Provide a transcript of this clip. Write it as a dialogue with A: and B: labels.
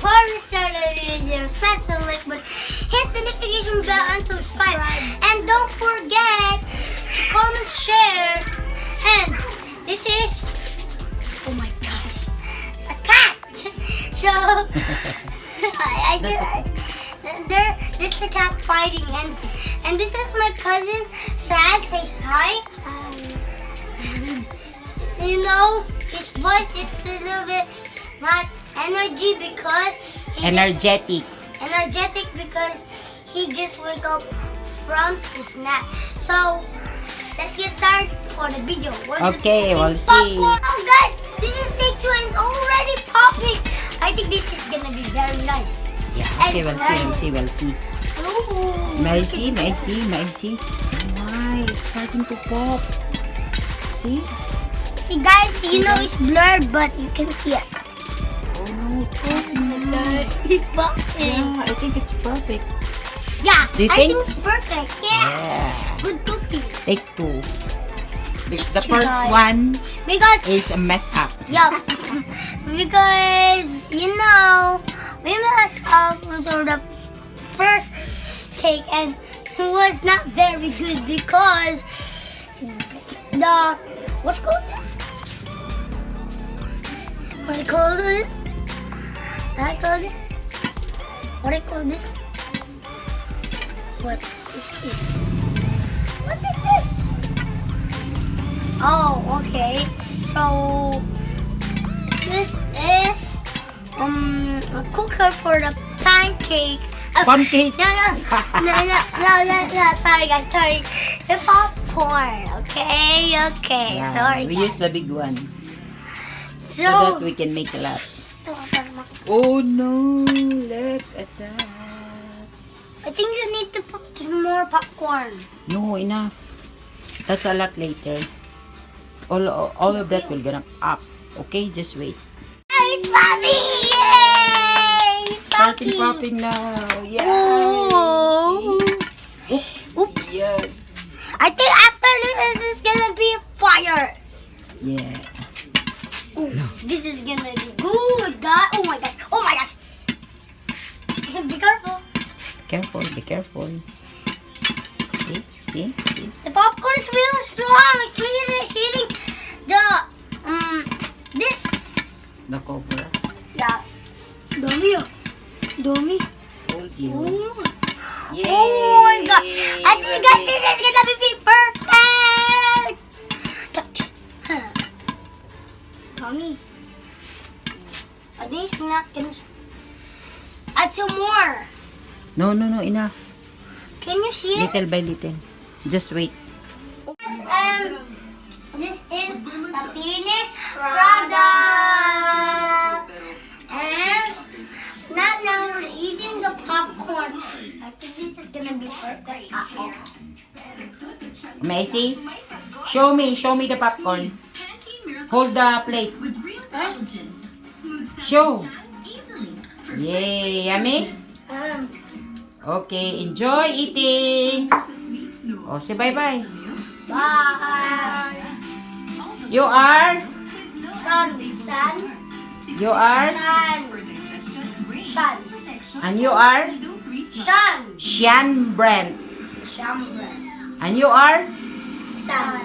A: before we start the video, smash the like button, hit the notification bell, and subscribe. And don't forget to comment, share. And this is, oh my gosh, it's a cat. So I just there's a cat fighting, and this is my cousin Sad. Say hi. You know, his voice is a little bit not energy because
B: Energetic.
A: energetic because he just woke up from his nap. So let's get started for the video.
B: Okay, we'll see.
A: Popcorn. Oh guys, this is take two and it's already popping. I think this is gonna be very nice.
B: Yeah, okay, we'll see.
A: Ooh,
B: May I see. Why, it's starting to pop. See?
A: see guys, you know it's blurred, but you can see it.
B: Oh no, it's popping.
A: It's popping.
B: Yeah, I think it's perfect.
A: Yeah,
B: Do you
A: I
B: think?
A: think it's perfect. Yeah.
B: Yeah.
A: Good cooking.
B: Take two. Because the
A: Two
B: first
A: guys.
B: one
A: Because
B: is a mess up.
A: yeah, because you know we messed up with the first take and it was not very good because the what's called this? What do you call this? What do you call this? What is this? What is this? Oh, okay. So this is a cooker for the pancake.
B: Pancake.
A: No. Sorry guys, sorry. The popcorn. Okay.
B: Yeah,
A: Sorry.
B: we use the big one so
A: So
B: that we can make a lot. Oh no, look at that.
A: I think you need to put more popcorn.
B: No, enough. That's a lot later. All of that will get up. Okay, just wait.
A: It's popping! Yay! It's
B: Starting
A: popping.
B: popping now. Yeah.
A: Oh.
B: Oops. Yes.
A: I think after this is gonna be fire.
B: Yeah.
A: Ooh, this is gonna be good. Oh my gosh. Be careful.
B: Be careful. See?
A: The popcorn is really strong. It's really hitting the this.
B: The cover.
A: Yeah. Dummy.
B: Told you.
A: Oh.
B: Yay.
A: Oh my god. I think guys, this is gonna be perfect. Touch. Mommy. I think it's not gonna. Add some more.
B: No, enough.
A: Can you see it?
B: Little by little. Just wait.
A: This is the finished product. And now we're eating the popcorn. I think this is gonna be perfect.
B: May I see? Show me the popcorn. Hold the plate. Show. Yay, yummy. Okay, enjoy eating. Oh, say bye-bye.
A: Bye.
B: You are?
A: Sun.
B: You are?
A: Sun.
B: And you are?
A: Sun.
B: Sian Brent.
A: Shambra.
B: And you are?
A: Sun.